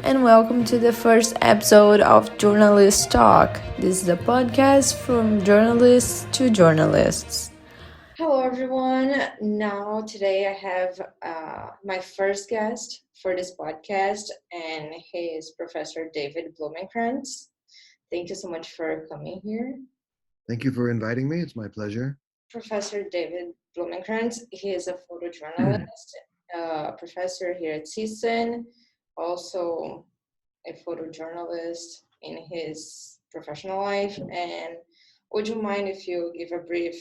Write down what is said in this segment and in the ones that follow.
and welcome to the first episode of Journalist Talk. This is a podcast from journalists to journalists. Hello, everyone. Now, today I have my first guest for this podcast, and he is Professor David Blumenkrantz. Thank you so much for coming here. Thank you for inviting me. It's my pleasure. Professor David Blumenkrantz, he is a photojournalist, professor here at CSUN, also a photojournalist in his professional life. And would you mind if you give a brief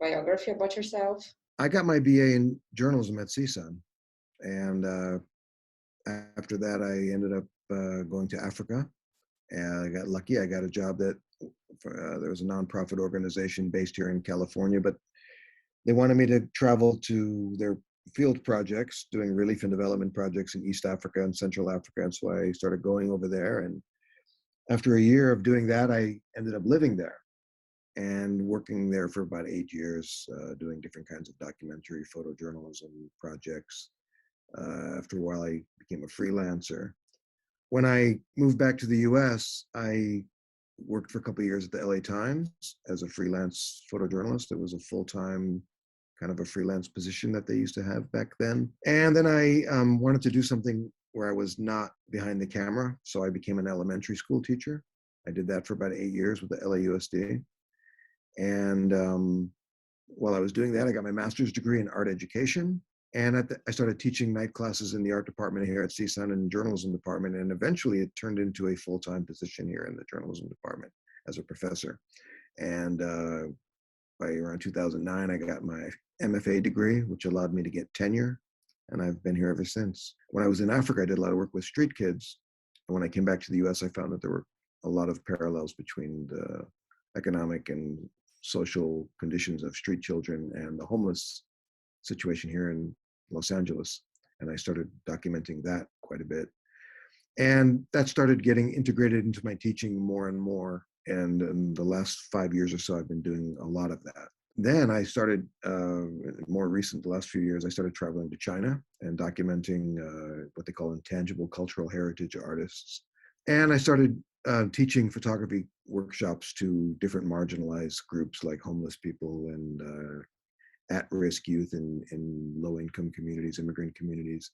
biography about yourself? I got my BA in journalism at CSUN, and after that, I ended up going to Africa. And I got lucky. I got a job that there was a nonprofit organization based here in California, but they wanted me to travel to their field projects, doing relief and development projects in East Africa and Central Africa. And so I started going over there. And after a year of doing that, I ended up living there and working there for about 8 years, doing different kinds of documentary photojournalism projects. After a while, I became a freelancer. When I moved back to the US, I worked for a couple of years at the LA Times as a freelance photojournalist. It was a full-time kind of a freelance position that they used to have back then. And then I wanted to do something where I was not behind the camera. So I became an elementary school teacher. I did that for about 8 years with the LAUSD. And while I was doing that, I got my master's degree in art education. And I started teaching night classes in the art department here at CSUN and journalism department. And eventually it turned into a full-time position here in the journalism department as a professor. And by around 2009, I got my MFA degree, which allowed me to get tenure. And I've been here ever since. When I was in Africa, I did a lot of work with street kids. And when I came back to the US, I found that there were a lot of parallels between the economic and social conditions of street children and the homeless situation here in Los Angeles. And I started documenting that quite a bit. And that started getting integrated into my teaching more and more. And in the last 5 years or so, I've been doing a lot of that. Then I started, more recent, the last few years, I started traveling to China and documenting what they call intangible cultural heritage artists. And I started teaching photography workshops to different marginalized groups like homeless people and at-risk youth in low-income communities, immigrant communities.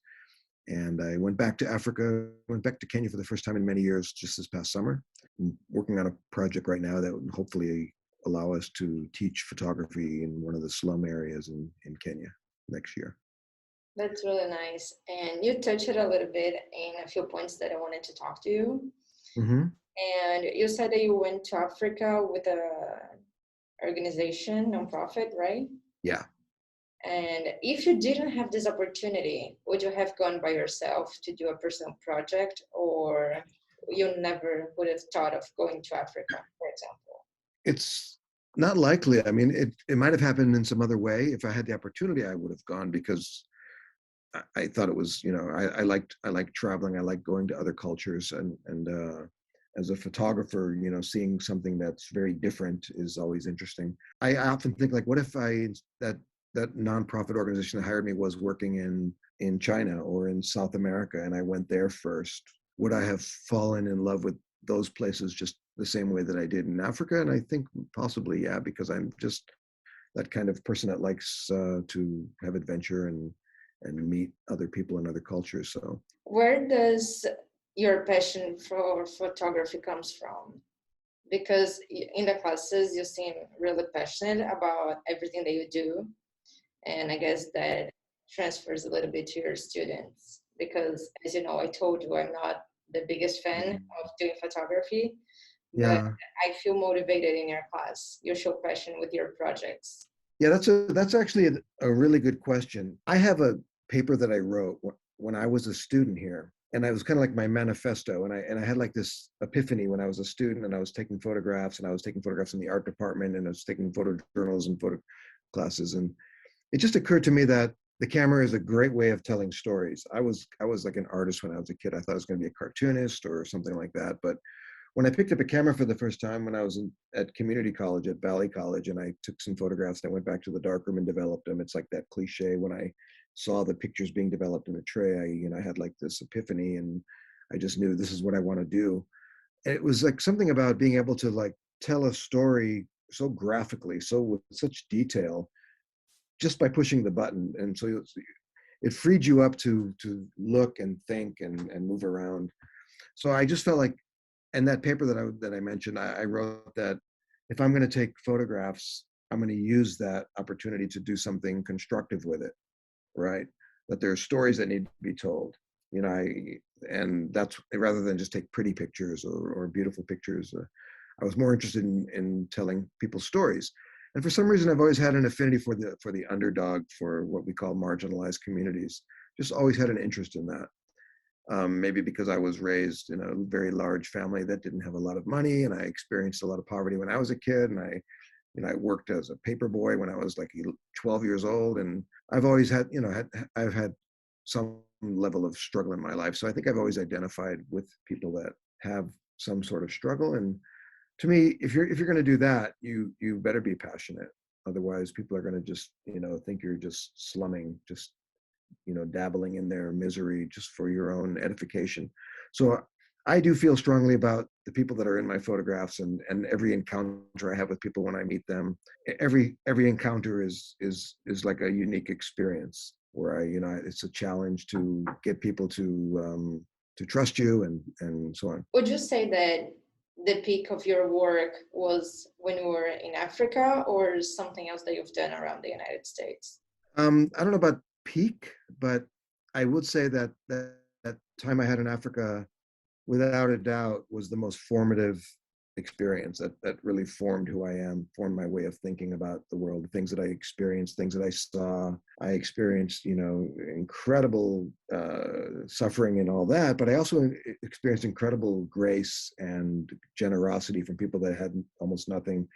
And I went back to Africa, went back to Kenya for the first time in many years just this past summer. I'm working on a project right now that would hopefully allow us to teach photography in one of the slum areas in Kenya next year. That's really nice. And you touched it a little bit in a few points that I wanted to talk to you. Mm-hmm. And you said that you went to Africa with a organization, nonprofit, right? Yeah. And if you didn't have this opportunity, would you have gone by yourself to do a personal project, or you never would have thought of going to Africa, for example? It's not likely. I mean, it might have happened in some other way. If I had the opportunity, I would have gone because I thought it was, I like traveling. I like going to other cultures, and as a photographer, seeing something that's very different is always interesting. I often think, like, what if that nonprofit organization that hired me was working in China or in South America, and I went there first? Would I have fallen in love with those places just the same way that I did in Africa? And I think possibly, yeah, because I'm just that kind of person that likes to have adventure and meet other people and other cultures. So where does your passion for photography comes from? Because in the classes you seem really passionate about everything that you do, and I guess that transfers a little bit to your students, because as you know, I told you I'm not the biggest fan of doing photography, but yeah. I feel motivated in your class. You show passion with your projects. Yeah, that's actually a really good question. I have a paper that I wrote when I was a student here, and it was kind of like my manifesto. And I had like this epiphany when I was a student, and I was taking photographs, and I was taking photographs in the art department, and I was taking photojournalism photo classes, and it just occurred to me that the camera is a great way of telling stories. I was like an artist when I was a kid. I thought I was going to be a cartoonist or something like that, but when I picked up a camera for the first time when I was at community college at Valley College, and I took some photographs and I went back to the darkroom and developed them. It's like that cliche when I saw the pictures being developed in a tray, I had like this epiphany, and I just knew this is what I want to do. And it was like something about being able to like tell a story so graphically, so with such detail, just by pushing the button. And so it freed you up to look and think and move around. So I just felt like, and that paper that I mentioned, I wrote that if I'm going to take photographs, I'm going to use that opportunity to do something constructive with it, right? That there are stories that need to be told, you know. And that's rather than just take pretty pictures or beautiful pictures. I was more interested in telling people's stories. And for some reason, I've always had an affinity for the underdog, for what we call marginalized communities. Just always had an interest in that. Maybe because I was raised in a very large family that didn't have a lot of money, and I experienced a lot of poverty when I was a kid, and I worked as a paper boy when I was like 12 years old, and I've always had, I've had some level of struggle in my life. So I think I've always identified with people that have some sort of struggle. And to me, if you're going to do that, you better be passionate. Otherwise, people are going to just, think you're just slumming, just, dabbling in their misery just for your own edification. So I do feel strongly about the people that are in my photographs, and every encounter I have with people when I meet them. Every encounter is like a unique experience where it's a challenge to get people to trust you and so on. Would you say that the peak of your work was when you were in Africa, or something else that you've done around the United States? I don't know about peak, but I would say that that time I had in Africa, without a doubt, was the most formative experience that really formed who I am, formed my way of thinking about the world, the things that I experienced, things that I saw. I experienced, incredible suffering and all that, but I also experienced incredible grace and generosity from people that had almost nothing.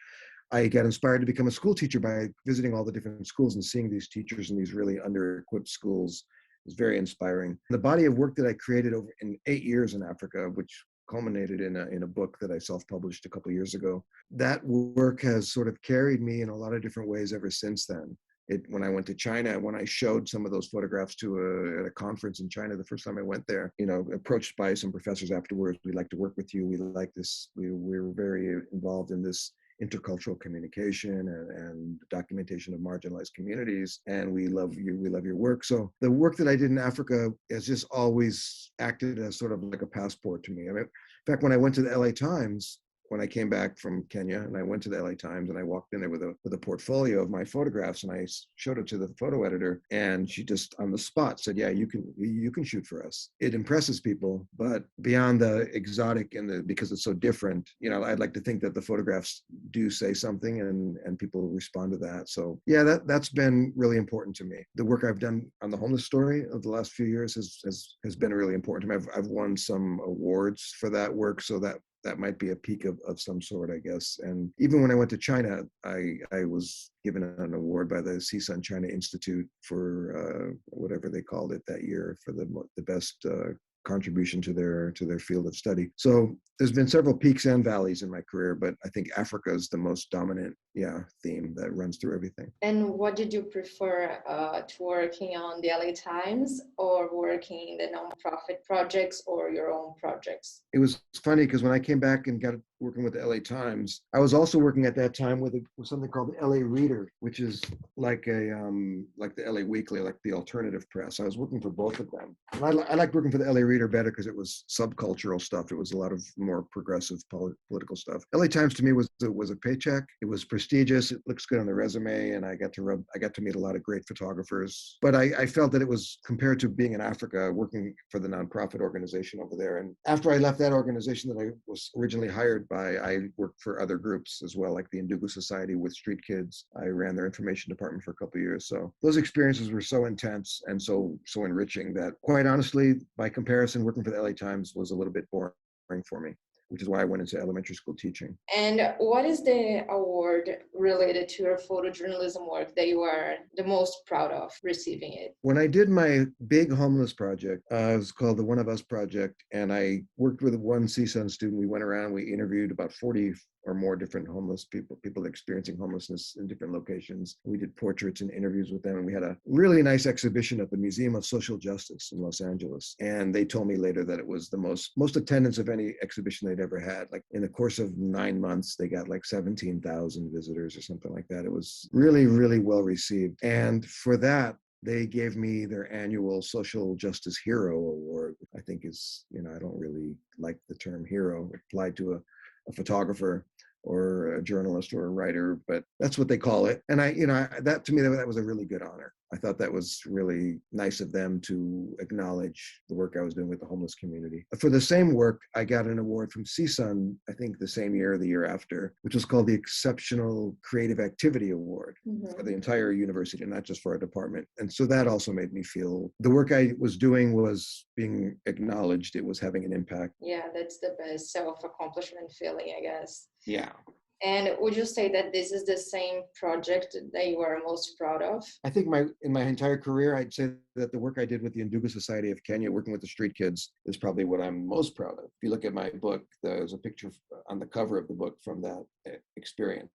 I got inspired to become a school teacher by visiting all the different schools and seeing these teachers in these really under-equipped schools. It was very inspiring. The body of work that I created over in 8 years in Africa, which culminated in a book that I self-published a couple of years ago, that work has sort of carried me in a lot of different ways ever since then. When I went to China, when I showed some of those photographs at a conference in China, the first time I went there, approached by some professors afterwards, we'd like to work with you. We like this. We were very involved in this intercultural communication and documentation of marginalized communities, and we love your work. So the work that I did in Africa has just always acted as sort of like a passport to me. I mean, in fact, when I went to the LA Times, when I came back from Kenya, and I went to the LA Times, and I walked in there with a portfolio of my photographs, and I showed it to the photo editor, and she just on the spot said, "Yeah, you can shoot for us." It impresses people, but beyond the exotic and because it's so different, I'd like to think that the photographs do say something, and people respond to that. So yeah, that's been really important to me. The work I've done on the homeless story of the last few years has been really important to me. I've won some awards for that work, so that might be a peak of some sort, I guess. And even when I went to China, I was given an award by the CSUN China Institute for whatever they called it that year, for the best contribution to their field of study. So there's been several peaks and valleys in my career, but I think Africa is the most dominant, theme that runs through everything. And what did you prefer, to working on the LA Times or working in the nonprofit projects or your own projects? It was funny because when I came back and got working with the LA Times, I was also working at that time with something called the LA Reader, which is like like the LA Weekly, like the alternative press. I was working for both of them. And I liked working for the LA Reader better because it was subcultural stuff. It was a lot of more progressive political stuff. LA Times to me was a paycheck. It was prestigious. It looks good on the resume, and I got to meet a lot of great photographers. But I felt that it was, compared to being in Africa, working for the nonprofit organization over there. And after I left that organization that I was originally hired by, I worked for other groups as well, like the Ndugu Society with street kids. I ran their information department for a couple of years. So those experiences were so intense and so enriching that, quite honestly, by comparison, working for the LA Times was a little bit boring for me, which is why I went into elementary school teaching. And what is the award related to your photojournalism work that you are the most proud of receiving it? When I did my big homeless project, it was called the One of Us Project, and I worked with one CSUN student. We went around, we interviewed about 40 or more different homeless people experiencing homelessness in different locations. We did portraits and interviews with them, and we had a really nice exhibition at the Museum of Social Justice in Los Angeles. And they told me later that it was the most attendance of any exhibition they'd ever had. Like in the course of 9 months, they got like 17,000 visitors or something like that. It was really, really well received. And for that, they gave me their annual Social Justice Hero Award. I think is, I don't really like the term hero applied to a photographer or a journalist or a writer, but that's what they call it. And that to me, that was a really good honor. I thought that was really nice of them to acknowledge the work I was doing with the homeless community. For the same work, I got an award from CSUN, I think the same year or the year after, which was called the Exceptional Creative Activity Award for the entire university, not just for our department. And so that also made me feel the work I was doing was being acknowledged. It was having an impact. Yeah, that's the best self-accomplishment feeling, I guess. Yeah. And would you say that this is the same project that you are most proud of? I think in my entire career, I'd say that the work I did with the Nduga Society of Kenya, working with the street kids, is probably what I'm most proud of. If you look at my book, there's a picture on the cover of the book from that experience.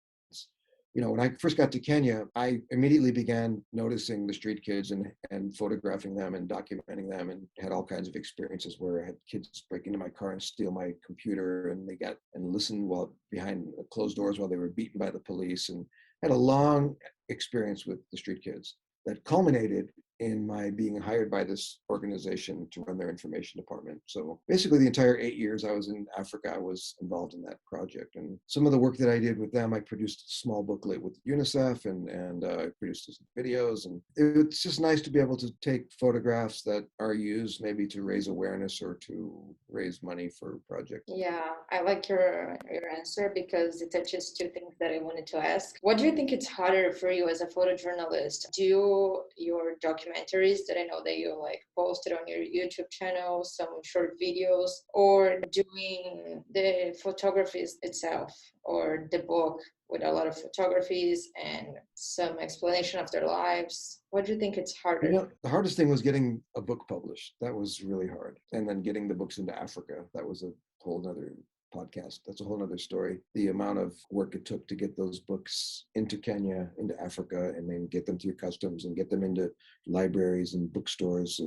When I first got to Kenya, I immediately began noticing the street kids and photographing them and documenting them, and had all kinds of experiences where I had kids break into my car and steal my computer, and listen while behind closed doors while they were beaten by the police, and had a long experience with the street kids that culminated in my being hired by this organization to run their information department. So basically the entire 8 years I was in Africa, I was involved in that project. And some of the work that I did with them, I produced a small booklet with UNICEF and I produced some videos. And it's just nice to be able to take photographs that are used maybe to raise awareness or to raise money for projects. Yeah, I like your answer because it touches two things that I wanted to ask. What do you think it's harder for you as a photojournalist? Do your documentaries that I know that you posted on your YouTube channel, some short videos, or doing the photography itself or the book with a lot of photographies and some explanation of their lives? What do you think it's harder? The hardest thing was getting a book published. That was really hard. And then getting the books into Africa. That was a whole nother podcast. That's a whole nother story. The amount of work it took to get those books into Kenya, into Africa, and then get them through customs and get them into libraries and bookstores.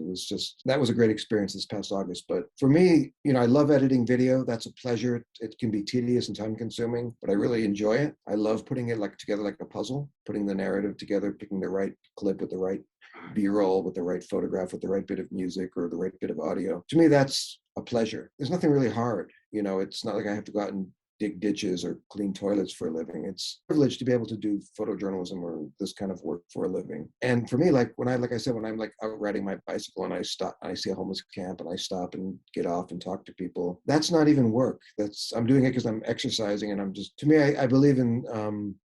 That was a great experience this past August. But for me, I love editing video. That's a pleasure. It can be tedious and time consuming, but I really enjoy it. I love putting it together like a puzzle, putting the narrative together, picking the right clip with the right B-roll, with the right photograph, with the right bit of music or the right bit of audio. To me, that's a pleasure. There's nothing really hard. It's not like I have to go out and dig ditches or clean toilets for a living. It's a privilege to be able to do photojournalism or this kind of work for a living. And for me, when I'm out riding my bicycle and I see a homeless camp and I stop and get off and talk to people, that's not even work. I'm doing it because I'm exercising, and to me, I believe in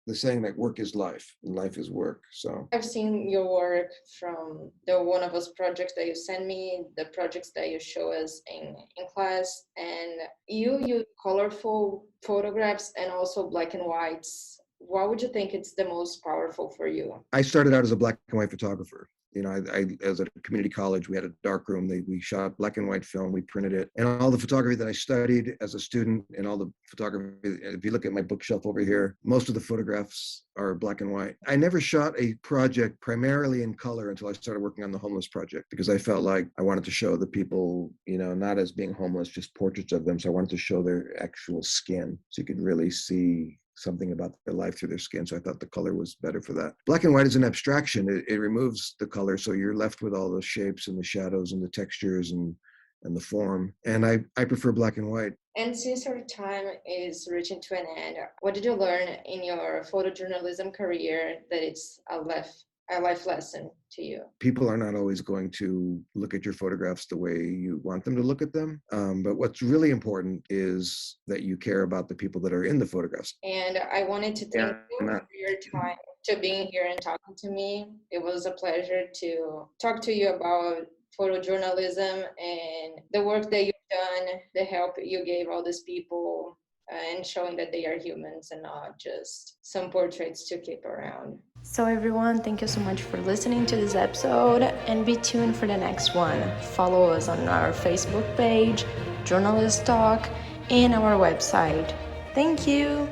the saying that work is life and life is work. So I've seen your work from the One of Us projects that you send me, the projects that you show us in class, and you use colorful photographs and also black and whites. What would you think it's the most powerful for you? I started out as a black and white photographer. I as a community college, we had a dark room. We shot black and white film. We printed it, and all the photography that I studied as a student, and all the photography. If you look at my bookshelf over here, most of the photographs are black and white. I never shot a project primarily in color until I started working on the homeless project, because I felt like I wanted to show the people, not as being homeless, just portraits of them. So I wanted to show their actual skin, so you could really see something about their life through their skin. So I thought the color was better for that. Black and white is an abstraction. It removes the color, so you're left with all the shapes and the shadows and the textures and the form. And I prefer black and white. And since our time is reaching to an end, what did you learn in your photojournalism career that it's a life lesson to you? People are not always going to look at your photographs the way you want them to look at them. But what's really important is that you care about the people that are in the photographs. And I wanted to thank you for your time to being here and talking to me. It was a pleasure to talk to you about photojournalism and the work that you've done, the help you gave all these people, and showing that they are humans and not just some portraits to keep around. So everyone, thank you so much for listening to this episode, and be tuned for the next one. Follow us on our Facebook page, Journalist Talk, and our website. Thank you.